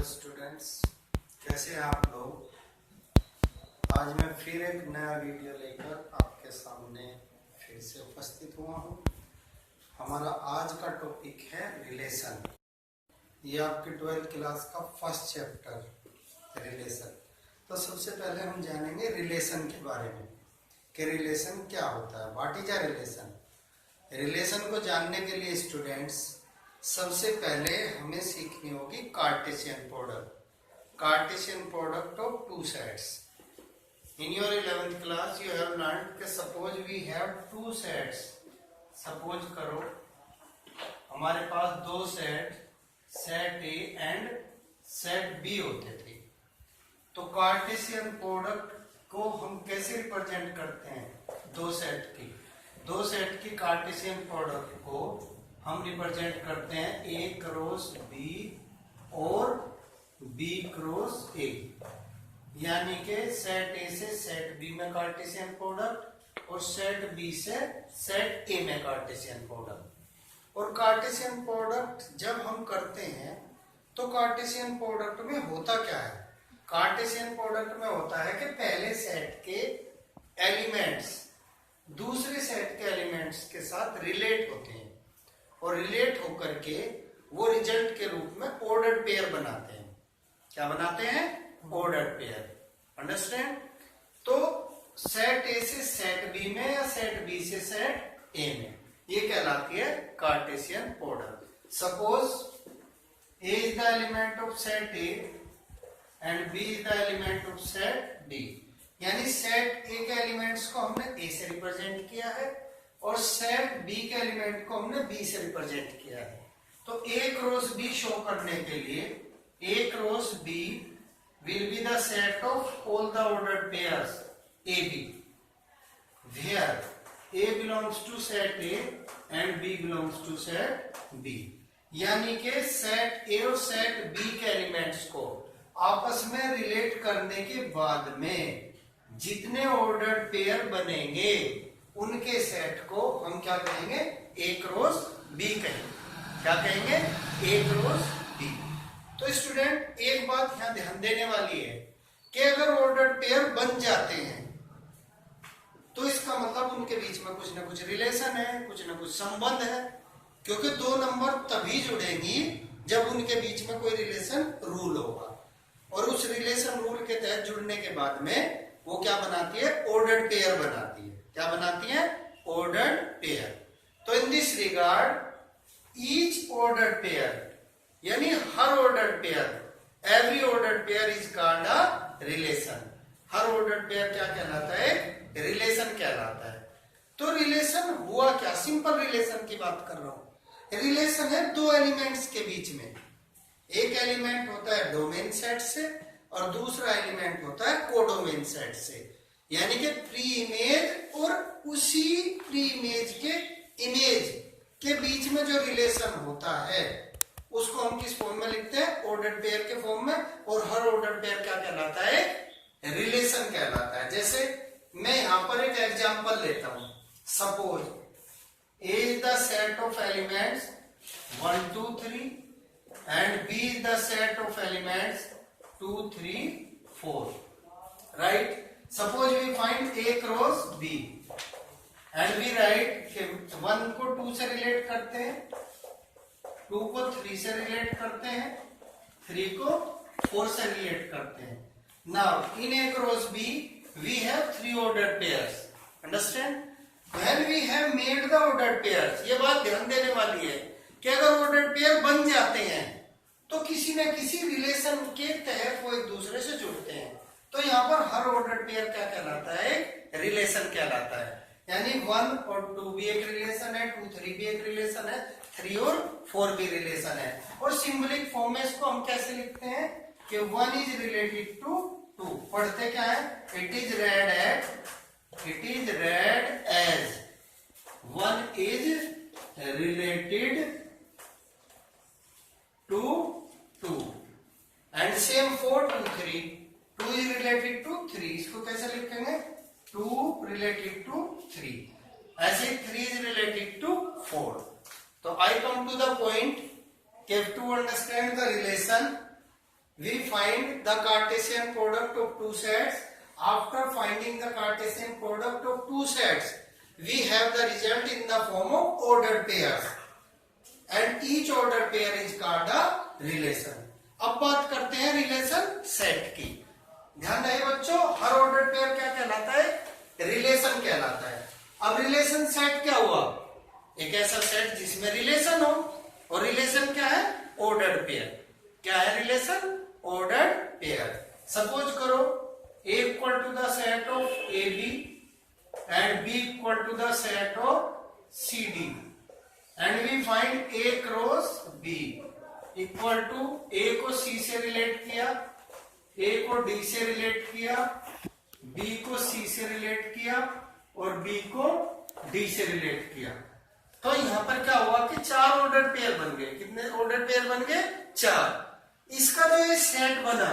Students, कैसे हैं आप लोग। आज मैं फिर एक नया वीडियो लेकर आपके सामने फिर से उपस्थित हुआ हूँ। हमारा आज का टॉपिक है रिलेशन। ये आपकी 12th क्लास का फर्स्ट चैप्टर रिलेशन। तो सबसे पहले हम जानेंगे रिलेशन के बारे में कि रिलेशन क्या होता है, what is a relation. Relation को जानने के लिए स्टूडेंट्स सबसे पहले हमें सीखनी होगी Cartesian product. Cartesian product of two sets. In your 11th class you have learned कि suppose we have two sets. Suppose करो हमारे पास दो set, set A and set B होते थे। तो कार्टेशियन प्रोडक्ट को हम कैसे रिप्रेजेंट करते हैं? दो सेट की कार्टेशियन प्रोडक्ट को हम रिप्रेजेंट करते हैं ए क्रॉस बी और बी क्रॉस ए, यानी कि सेट ए से सेट बी में कार्टेशियन प्रोडक्ट और सेट बी से सेट ए में कार्टेशियन प्रोडक्ट। और कार्टेशियन प्रोडक्ट जब हम करते हैं तो कार्टेशियन प्रोडक्ट में होता क्या है? कार्टेशियन प्रोडक्ट में होता है कि पहले सेट के एलिमेंट्स दूसरे सेट के एलिमेंट्स के साथ रिलेट होते हैं और रिलेट होकर के वो रिजल्ट के रूप में ऑर्डर्ड पेयर बनाते हैं। क्या बनाते हैं? Ordered pair. अंडरस्टैंड? तो सेट ए से सेट बी में या सेट बी से सेट ए में, ये कहलाती है Cartesian product. Suppose A is the element of set A and B is the element of set B, यानी सेट ए के एलिमेंट्स को हमने ए से रिप्रेजेंट किया है और सेट बी के एलिमेंट को हमने बी से रिप्रेजेंट किया है। तो ए क्रॉस बी शो करने के लिए A cross B will be the set of all the ordered pairs A B, where A belongs to set A and B belongs to set B, यानी कि set ए और set B के elements को आपस में रिलेट करने के बाद में जितने ऑर्डर्ड पेयर बनेंगे उनके सेट को हम क्या कहेंगे? ए क्रॉस बी कहेंगे। क्या कहेंगे? ए क्रॉस बी। तो स्टूडेंट एक बात यहां ध्यान देने वाली है कि अगर ऑर्डर्ड पेयर बन जाते हैं तो इसका मतलब उनके बीच में कुछ ना कुछ रिलेशन है, कुछ ना कुछ संबंध है, क्योंकि दो नंबर तभी जुड़ेंगी जब उनके बीच में कोई रिलेशन रूल होगा। और उस रिलेशन रूल के तहत जुड़ने के बाद में वो क्या बनाती है? ऑर्डर्ड पेयर बनाती है। क्या बनाती है? Ordered pair. तो in this regard each ordered pair, यानी हर ordered pair, every ordered pair is called a relation. हर ऑर्डर्ड पेयर क्या कहलाता है? रिलेशन कहलाता है। तो रिलेशन हुआ क्या? सिंपल रिलेशन की बात कर रहा हूं। रिलेशन है दो एलिमेंट्स के बीच में। एक एलिमेंट होता है डोमेन सेट से और दूसरा एलिमेंट होता है कोडोमेन सेट से, यानी कि प्री इमेज और उसी प्री इमेज के इमेज के बीच में जो रिलेशन होता है उसको हम किस फॉर्म में लिखते हैं? ऑर्डर्ड पेयर के फॉर्म में। और हर ऑर्डर्ड पेयर क्या कहलाता है? रिलेशन कहलाता है। जैसे मैं यहां पर एक एग्जांपल लेता हूं। Suppose A is the set of elements 1 2 3 and B is the set of elements 2 3 4, right? Suppose we find A cross B and we write कि 1 को 2 से रिलेट करते हैं, 2 को 3 से रिलेट करते हैं, 3 को 4 से रिलेट करते हैं। Now in A cross B we have 3 ordered pairs. Understand? When we have made the ordered pairs, ये बात ध्यान देने वाली है कि अगर ऑर्डर्ड पेयर बन जाते हैं तो किसी न किसी रिलेशन के तहत वो एक दूसरे से जुड़ते हैं। तो यहाँ पर हर ऑर्डर्ड पेयर क्या कहलाता है? रिलेशन कहलाता है। यानी 1 और 2 भी एक रिलेशन है, 2 3 भी एक रिलेशन है, 3 और 4 भी रिलेशन है। और सिंबलिक फॉर्म में इसको हम कैसे लिखते हैं कि 1 इज रिलेटेड टू 2। पढ़ते क्या है? It is read as 1 is related to 2 and same for 2 3, 2 is related to 3, इसको कैसे लिखेंगे? 2 related to 3, ऐसे 3 is related to 4। तो I come to the point कि to understand the relation we find the Cartesian product of two sets. After finding the Cartesian product of two sets, we have the result in the form of ordered pairs, and each ordered pair is called a relation. अब बात करते हैं relation set की। ध्यान रहे बच्चों, हर order pair क्या कहलाता है? रिलेशन कहलाता है। अब रिलेशन सेट क्या हुआ? एक ऐसा सेट जिसमें रिलेशन हो, और रिलेशन क्या है? Ordered pair. क्या है रिलेशन? Ordered pair. सपोज करो A equal to the set of AB and B equal to the set of CD, and we find A cross B equal to A को C से relate किया, A को D से relate किया, B को C से relate किया और B को D से रिलेट किया। तो यहां पर क्या हुआ कि चार ऑर्डर पेयर बन गए। कितने ऑर्डर पेयर बन गए? चार। इसका जो ये सेट बना,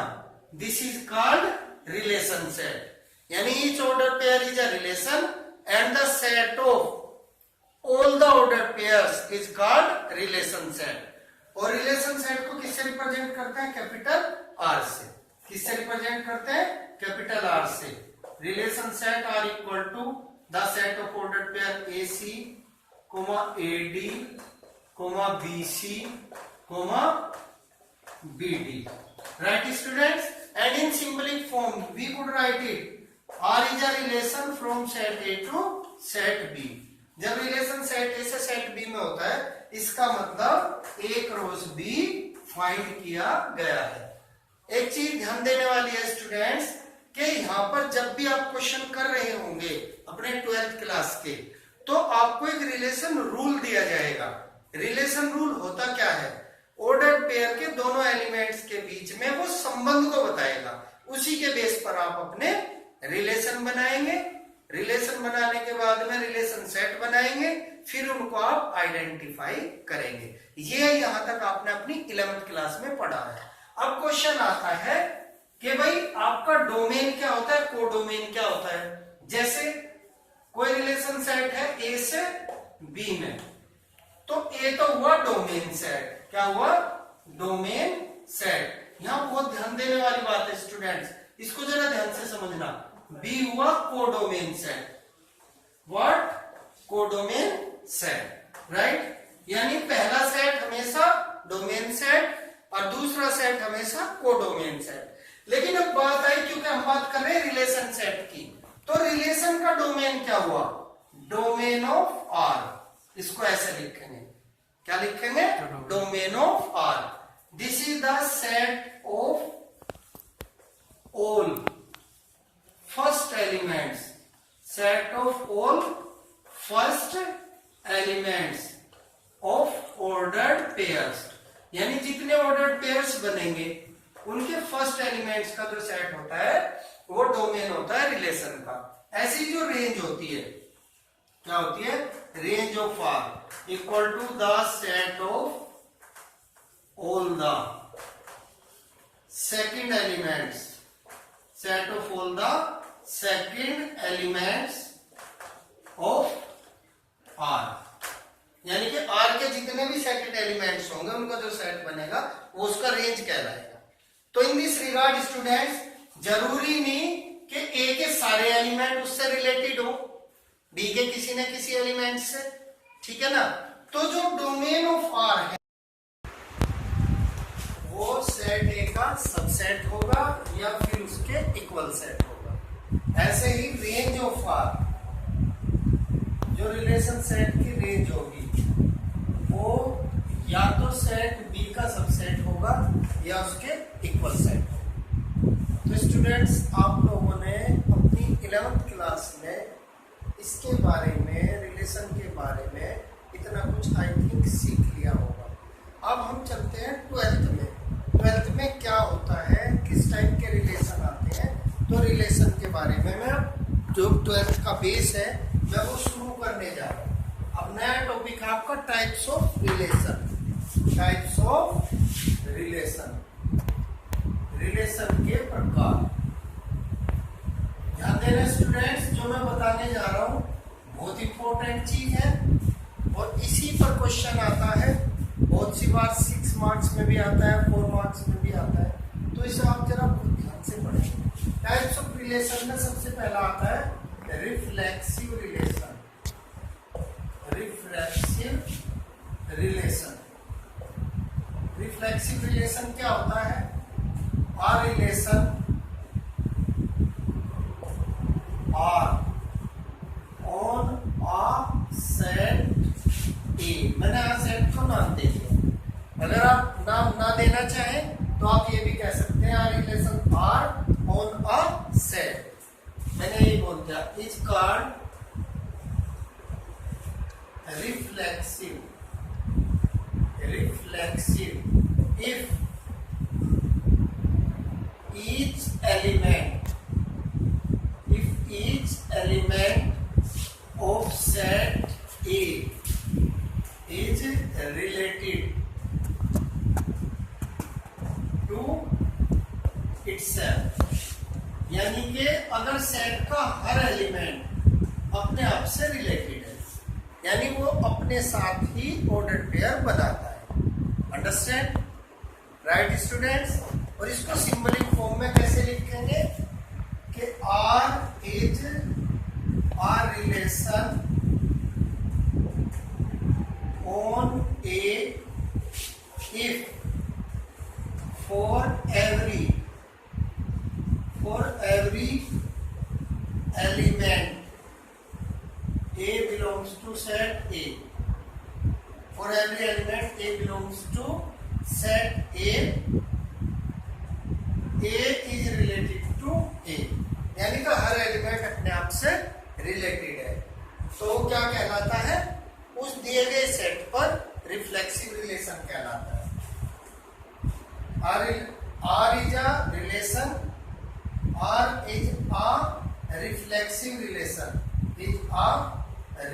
this is called relation set. यानी each order pair is a relation and the set of all the order pairs is called relation set. और रिलेशन सेट को किससे रिप्रेजेंट करते हैं? कैपिटल आर से। किससे रिप्रेजेंट करते हैं? कैपिटल आर से। Relation set R equal to the set of order pair A C comma A D comma B C comma B D. Right students? And in symbolic form we could write it R is a relation from set A to set B। जब relation set A से set B में होता है, इसका मतलब A cross B find किया गया है। एक चीज ध्यान देने वाली है स्टूडेंट्स कि यहाँ पर जब भी आप क्वेश्चन कर रहे होंगे अपने 12th क्लास के, तो आपको एक रिलेशन रूल दिया जाएगा। रिलेशन रूल होता क्या है? ऑर्डर्ड पेयर के दोनों एलिमेंट्स के बीच में वो संबंध को बताएगा। उसी के बेस पर आप अपने रिलेशन बनाएंगे। रिलेशन बनाने के बाद में रिलेशन सेट बनाएंगे, फिर उनको आप आइडेंटिफाई करेंगे। ये यहां तक आपने अपनी 11th क्लास में पढ़ा है। अब क्वेश्चन आता है कि भाई आपका डोमेन क्या होता है, कोडोमेन क्या होता है। जैसे कोई रिलेशन सेट है ए से बी में, तो ए तो हुआ डोमेन सेट। क्या हुआ? Domain set. यहां बहुत ध्यान देने वाली बात है स्टूडेंट्स, इसको जरा ध्यान से समझना। बी हुआ codomain set. What? Codomain set. Right? यानी पहला सेट हमेशा डोमेन सेट और दूसरा सेट हमेशा कोडोमेन सेट। लेकिन अब बात आई, क्योंकि हम बात कर रहे हैं रिलेशन सेट की, तो रिलेशन का डोमेन क्या हुआ? Domain of R. इसको ऐसे लिखेंगे, क्या लिखेंगे? Domain of R. This is the set of all first elements, set of all first elements of ordered pairs. यानी जितने ऑर्डर्ड पेयर्स बनेंगे उनके फर्स्ट एलिमेंट्स का जो सेट होता है वो डोमेन होता है रिलेशन का। ऐसी जो रेंज होती है, क्या होती है? Range of R equal to the set of all the second elements, set of all the second elements of R. यानी कि आर के जितने भी सेकंड एलिमेंट्स होंगे उनका जो सेट बनेगा वो उसका रेंज कहलाएगा। तो इन दिस रिगार्ड स्टूडेंट्स, जरूरी नहीं कि ए के सारे एलिमेंट उससे रिलेटेड हो, बी के किसी न किसी एलिमेंट से। ठीक है ना? तो जो डोमेन ऑफ आर है वो सेट ए का सबसेट होगा या फिर उसके इक्वल सेट होगा। ऐसे ही रेंज ऑफ आर, जो रिलेशन सेट की रेंज होगी, वो या तो सेट बी का सबसेट होगा या उसके इक्वल सेट होगा। तो स्टूडेंट्स, आप लोगों ने अपनी 11th क्लास में इसके बारे में, रिलेशन के बारे में इतना कुछ आई थिंक सीख लिया होगा। अब हम चलते हैं 12th में। 12th में क्या होता है, किस टाइप के रिलेशन आते हैं, तो रिलेशन के बारे में मैं जो 12th का बेस है मैं वो शुरू करने जा रहा हूँ। अब नया टॉपिक है आपका types of relation. Types of relation, relation के प्रकार। ध्यान देना स्टूडेंट्स, जो मैं बताने जा रहा हूँ बहुत इंपॉर्टेंट चीज है और इसी पर क्वेश्चन आता है। बहुत सी बार 6 मार्क्स में भी आता है, 4 मार्क्स में भी आता है। तो तो इसे आप जरा ध्यान से पढ़ें। टाइप्स ऑफ रिलेशन में सबसे पहला आता है reflexive relation. Reflexive relation, reflexive relation क्या होता है? A relation R on a set A. मैंने आ सेट को नाम दे दिया। अगर आप नाम ना देना चाहें तो आप ये भी कह सकते हैं a relation R on a set. मैंने ये बोल दिया is called reflexive. Reflexive if each element of set A is related to itself, यानी कि अगर सेट का हर एलिमेंट अपने आप से रिलेटेड है, यानी वो अपने साथ ही ऑर्डर पेयर बनाता है। अंडरस्टैंड? Right students? और इसको सिंबलिक फॉर्म में कैसे लिखेंगे कि R is R relation on A if for every element A belongs to set A. For every element A belongs to set A, A is related to A, यानी कि हर element अपने आप से related है। तो क्या कहलाता है? उस दिए गए सेट पर रिफ्लेक्सिव रिलेशन कहलाता है। R is a relation, R is a reflexive relation, is a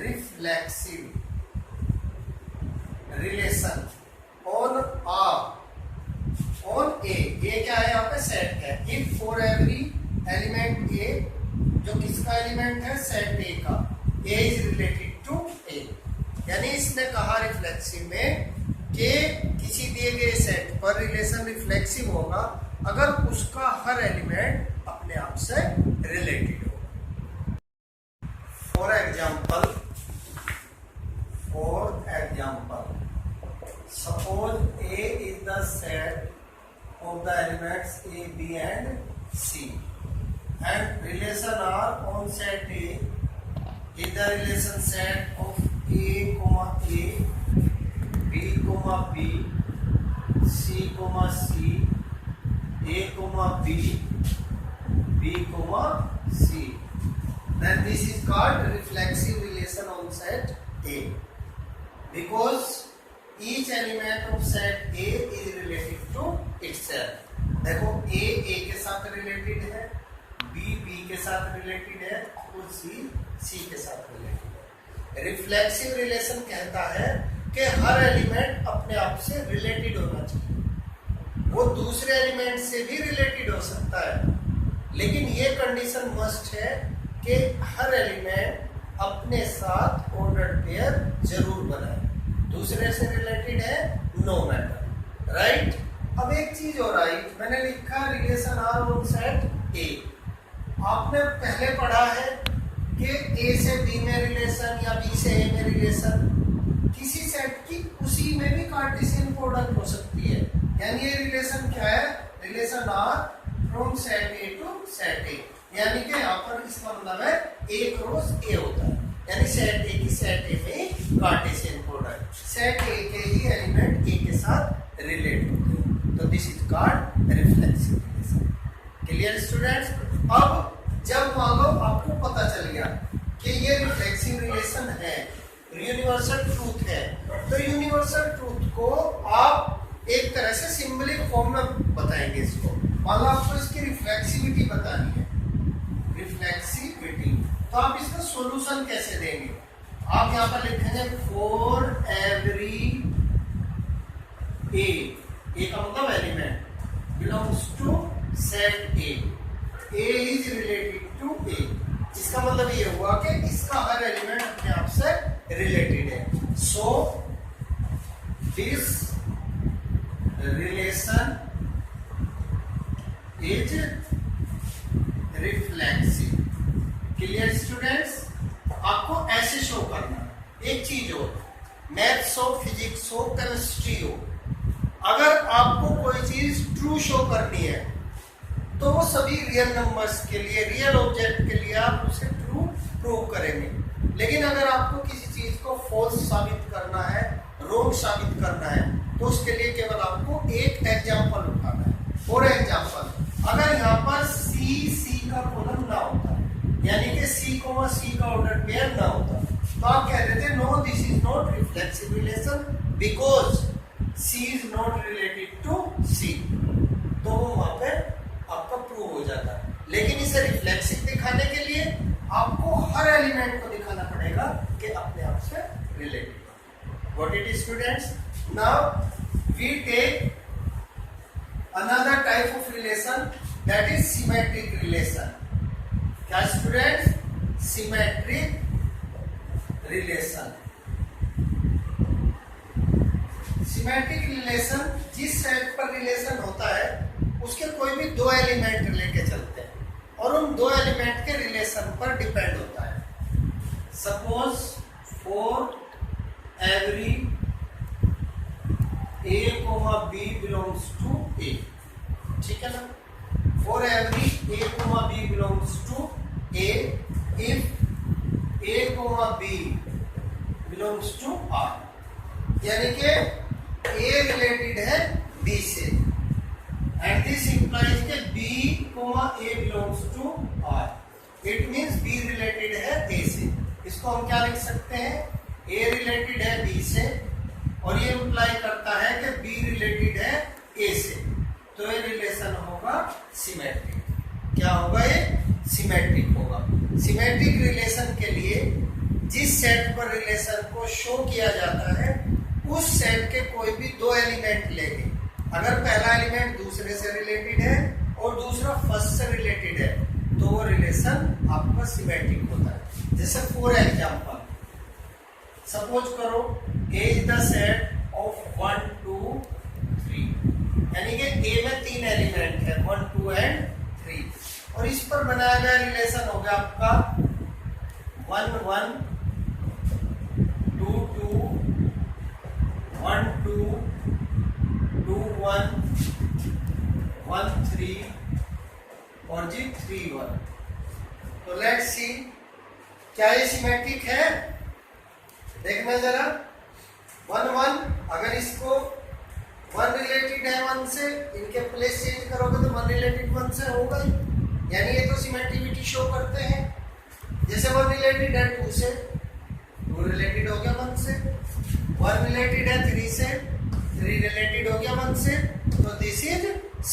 reflexive relation on A। ये क्या है? यहाँ पे सेट है। If for every element A, जो किसका एलिमेंट है? सेट A का। A is related to A, यानी इसने कहा रिफ्लेक्सिव में कि किसी दिए गए सेट पर रिलेशन रिफ्लेक्सिव होगा अगर उसका हर एलिमेंट अपने आप से रिलेटेड हो। For example suppose A is the set of the elements A, B and C, and relation R on set A is the relation set of A, A, B, B, C, C, A, B, B, C. Then this is called reflexive relation on set A, because each element of set A is related to itself. देखो A के साथ related है, B के साथ related है और C के साथ रिलेटेड है। रिफ्लेक्सिव रिलेशन कहता है कि हर एलिमेंट अपने आप से रिलेटेड होना चाहिए। वो दूसरे एलिमेंट से भी रिलेटेड हो सकता है, लेकिन ये कंडीशन मस्ट है कि हर एलिमेंट अपने साथ ऑर्डर पेयर जरूर बनाए। दूसरे से रिलेटेड है नो मैटर। राइट? अब एक चीज और आई, मैंने लिखा relation R on set A. आपने पहले पढ़ा है कि ए से बी में रिलेशन या बी से ए में रिलेशन, किसी सेट की उसी में भी कार्टेशियन प्रोडक्ट हो सकती है। यानी ये रिलेशन क्या है? Relation R from set A to set A, यानी कि यहाँ पर इसका मतलब है ए क्रॉस ए होता है, यानी सेट ए की सेट ए में कार्टेशियन प्रोडक्ट, सेट ए के ही एलिमेंट ए के साथ रिलेट होते हैं। तो this is called reflexive relation. Clear students? अब जब मान लो आपको पता चल गया कि ये रिफ्लेक्सिव रिलेशन है, यूनिवर्सल ट्रूथ है, तो यूनिवर्सल ट्रूथ को आप एक तरह से सिंबलिक फॉर्म में बताएंगे इसको। मान लो आपको इसकी रिफ्लेक्सिविटी बतानी है, रिफ्लेक्सिविटी, तो आप इसका सॉल्यूशन कैसे देंगे? आप यहाँ पर लिखेंगे फॉर एवरी ए का मतलब element belongs to set A is related to A. इसका मतलब ये हुआ कि इसका हर एलिमेंट अपने आप से रिलेटेड है। So this relation is reflexive. Clear students? आपको ऐसे शो करना। एक चीज हो, मैथ्स हो, फिजिक्स हो, केमिस्ट्री हो, अगर आपको कोई चीज ट्रू शो करनी है तो वो सभी रियल नंबर्स के लिए, रियल ऑब्जेक्ट के लिए आप उसे ट्रू प्रूव करेंगे। लेकिन अगर आपको किसी चीज को फॉल्स साबित करना है, रॉन्ग साबित करना है, तो उसके लिए केवल आपको एक एग्जांपल उठाना है। फॉर एग्जांपल, अगर यहाँ पर सी का कॉलम ना होता, यानी कि सी का ऑर्डर पेयर ना होता, तो आप कह देते no this is not reflexive relation because C is not related to C, तो वहां पे आपका प्रूव हो जाता है। लेकिन इसे रिफ्लेक्सिव दिखाने के लिए आपको हर एलिमेंट को दिखाना पड़ेगा कि अपने आप से related. What it is students? Now we take another type of relation, that is symmetric relation. क्या students? Symmetric relation. Symmetric relation जिस सेट पर रिलेशन होता है उसके कोई भी दो एलिमेंट लेके चलते हैं और उन दो एलिमेंट के रिलेशन पर डिपेंड होता है। Suppose for every a, b belongs to a, ठीक है ना? For every a, b belongs to a, if a, b belongs to r, यानी कि a रिलेटेड है b से, एंड दिस इंप्लाइज के b, a belongs to r, it means b related है a से। इसको हम क्या लिख सकते हैं? a रिलेटेड है b से और ये इंप्लाई करता है कि b रिलेटेड है a से, तो ये रिलेशन होगा सिमेट्रिक। क्या होगा? ये सिमेट्रिक होगा। सिमेट्रिक रिलेशन के लिए जिस सेट पर रिलेशन को शो किया जाता है उस सेट के कोई भी दो एलिमेंट लेंगे। अगर पहला एलिमेंट दूसरे से रिलेटेड है और दूसरा फर्स्ट से रिलेटेड है तो वो रिलेशन आपका सिमेट्रिक होता है। जैसे फॉर एग्जांपल, सपोज करो A is the set of 1 2 3, यानी कि A में तीन एलिमेंट है 1 2 एंड 3, और इस पर बनाया गया रिलेशन हो गया आपका 1 1 2 2 1 2 2 1 1 3 और जी 3 1। तो लेट्स सी, क्या ये सिमेट्रिक है? देखना जरा, 1 1, अगर इसको 1 रिलेटेड है 1 से, इनके प्लेस चेंज करोगे तो 1 रिलेटेड 1 से होगा ही, यानी ये तो सिमेट्रिसिटी शो करते हैं। जैसे 1 रिलेटेड है 2 से, 2 रिलेटेड हो गया 1 से, 1 रिलेटेड है 3 से, 3 रिलेटेड हो गया 1 से, तो this is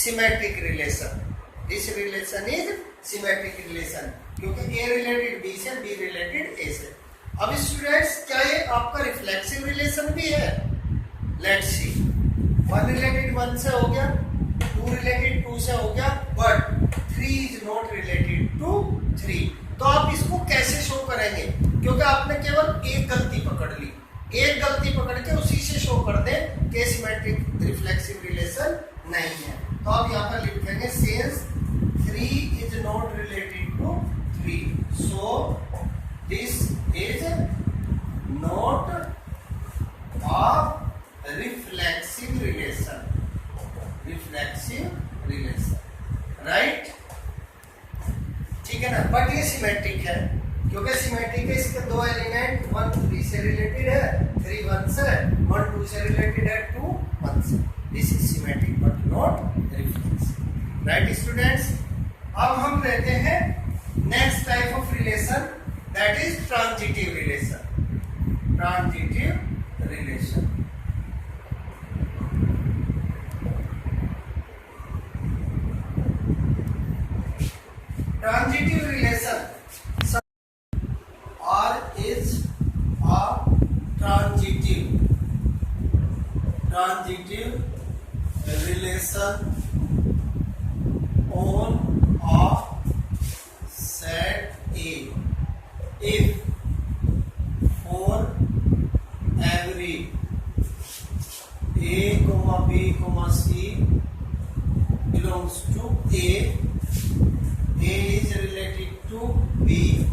symmetric relation. This relation is symmetric relation, क्योंकि A रिलेटेड B से, B रिलेटेड A से। अब स्टूडेंट्स, क्या ये आपका रिफ्लेक्सिव रिलेशन भी है? लेट्स सी, 1 रिलेटेड 1 से हो गया, 2 रिलेटेड 2 से हो गया, but 3 is not related to 3। तो आप इसको कैसे शो करेंगे? क्योंकि आपने केवल एक गलती पकड़ ली, एक गलती पकड़ के उसी से शो कर दे कि सिमेट्रिक रिफ्लेक्सिव रिलेशन नहीं है। तो आप यहाँ पर लिखेंगे since 3 is not related to 3, so this is not a reflexive relation. Reflexive relation, right? ठीक है ना? बट ये सिमेट्रिक है, क्योंकि सिमेट्रिक है, इसके दो एलिमेंट 1 3 से रिलेटेड है, 3 1 से, 1 2 से रिलेटेड है, 2 1 से। This is symmetric but not reflexive, right students? अब हम लेते हैं next type of relation, that is transitive relation. Transitive relation, transitive relation R is a transitive relation on a set A if for every A, B, C belongs to A is related to B,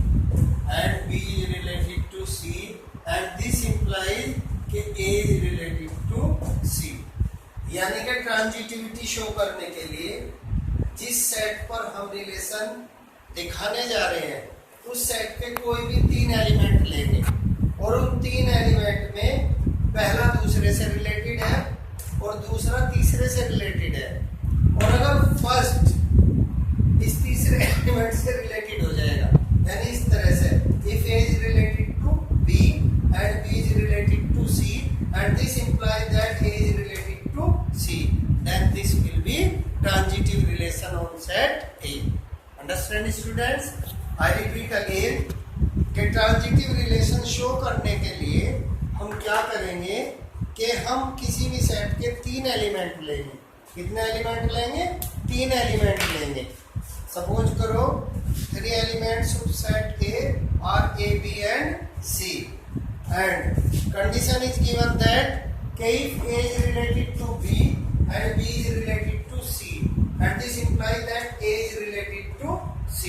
and B is related to C, and this implies कि A is related to C. यानी कि transitivity show करने के लिए जिस set पर हम relation दिखाने जा रहे हैं उस सेट के कोई भी 3 एलिमेंट लेंगे और उन 3 एलिमेंट में पहला दूसरे से रिलेटेड है और दूसरा तीसरे से रिलेटेड है, और अगर फर्स्ट इस तीसरे एलिमेंट से रिलेटेड हो जाएगा, यानी इस तरह से if A is related to B and B is related to C and this implies that A is related to C, then this will be transitive relation on set A. Understand students? I repeat again कि transitive relation show करने के लिए हम क्या करेंगे कि हम किसी भी सेट के 3 एलिमेंट लेंगे। कितने एलिमेंट लेंगे? 3 एलिमेंट लेंगे। सपोज करो 3 elements of set A are A, B and C, and condition is given that if A is related to B and B is related to C and this implies that A is related to C,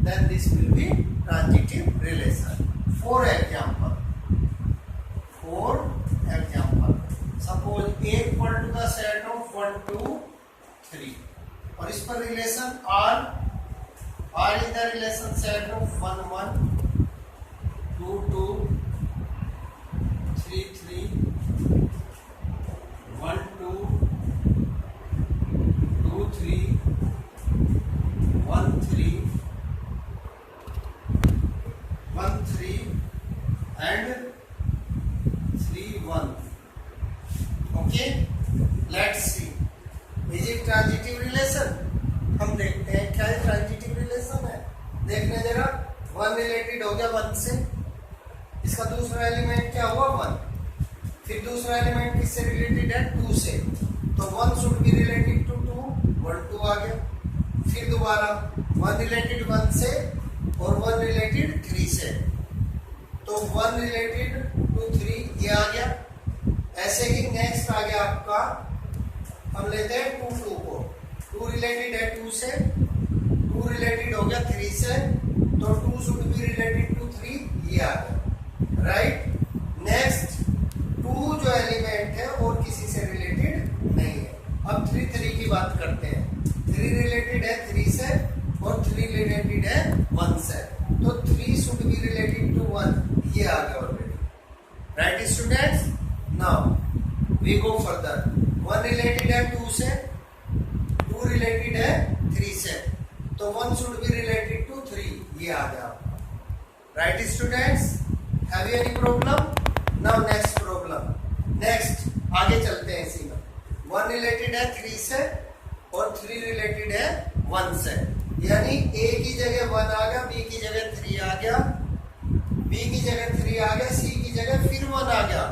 then this will be transitive relation. For example, suppose A equal to the set of 1, 2, 3 और इस पर relation R is the relation set of 1, 1, 2, 2, 3, 3, 1, 2, 2, 3, 1, 3, 1, 3 and 3, 1. Okay, let's see. Is it transitive relation? हम देखते हैं क्या ये transitive relation है। देखने जरा, 1 रिलेटेड हो गया 1 से, इसका दूसरा एलिमेंट क्या हुआ 1, फिर दूसरा एलिमेंट किससे रिलेटेड है 2 से, तो 1 शुड बी रिलेटेड टू 2, 1 2 आ गया, फिर दोबारा 1 रिलेटेड 1 से और 1 रिलेटेड 3 से, तो 1 रिलेटेड टू 3 ये आ गया। ऐसे ही नेक्स्ट आ गया आपका, हम लेते हैं 2 2 को, 2 रिलेटेड है 2 से, 2 रिलेटेड हो गया 3 से, तो 2 शुड बी रिलेटेड टू 3 ये आ गया, राइट। नेक्स्ट 2 जो एलिमेंट है और किसी से रिलेटेड नहीं है। अब 3 3 की बात करते हैं। 3 रिलेटेड है 3 से और 3 रिलेटेड है 1 से, तो 3 शुड बी रिलेटेड टू 1 ये आ गया already, right students. Now we go further. 1 related है 2 से, 2 रिलेटेड है 3 से, तो 1 शुड बी रिलेटेड टू 3 ये आ गया, right students. Have you any problem? Now next problem, next आगे चलते हैं इसी में। 1 रिलेटेड है 3 से और 3 रिलेटेड है 1 से, यानी A की जगह 1 आ गया, B की जगह 3 आ गया, B की जगह 3 आ गया, C की जगह फिर 1 आ गया,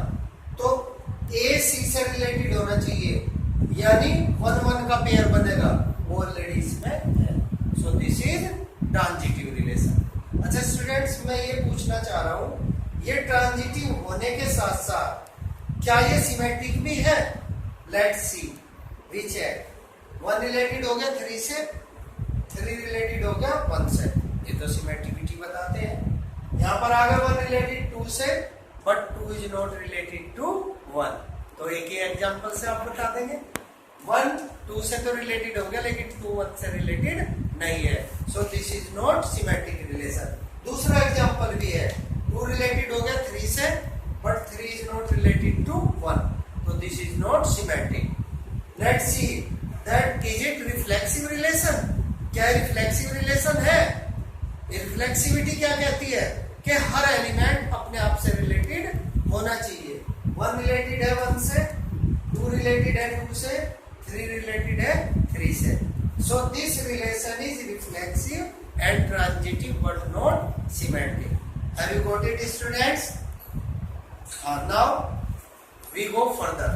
तो A C से रिलेटेड होना चाहिए, यानी 1 1 का पेयर बनेगा, वो ऑलरेडी इसमें है। So this is transitive relation. अच्छा स्टूडेंट्स, मैं ये पूछना चाह रहा हूँ, ये ट्रांजिटिव होने के साथ साथ क्या ये सिमेट्रिक भी है? Let's see, we check. 1 related हो गया 3 से, 3 रिलेटेड हो गया 1 से, ये तो सिमेट्रिसिटी बताते हैं। यहाँ पर आ गया 1 रिलेटेड 2 से, but 2 is not related to 1, तो एक ही एग्जांपल से आप बता देंगे। 1 2 से तो रिलेटेड हो गया, लेकिन 2 1 से रिलेटेड नहीं है, so this is not symmetric relation. दूसरा एग्जांपल भी है, 2 रिलेटेड हो गया 3 से, but 3 is not related to 1, तो this is not symmetric. Let's see that is it reflexive relation. क्या रिफ्लेक्सिव रिलेशन है? रिफ्लेक्सिविटी क्या कहती है कि हर एलिमेंट अपने आप से रिलेटेड होना चाहिए। 1 रिलेटेड है 1 से, 2 रिलेटेड है 2 से, 3 रिलेटेड है 3 से, so this relation is reflexive and transitive but not symmetric. Have you got it students? Now we go further.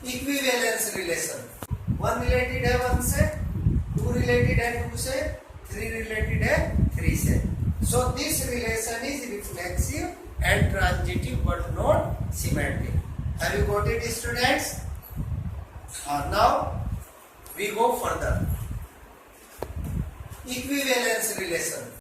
Equivalence relation, 1 related है 1 से, 2 रिलेटेड है 2 से, 3 रिलेटेड है 3 से, so this relation is reflexive and transitive but not symmetric. Have you got it students? Now we go further. Equivalence relation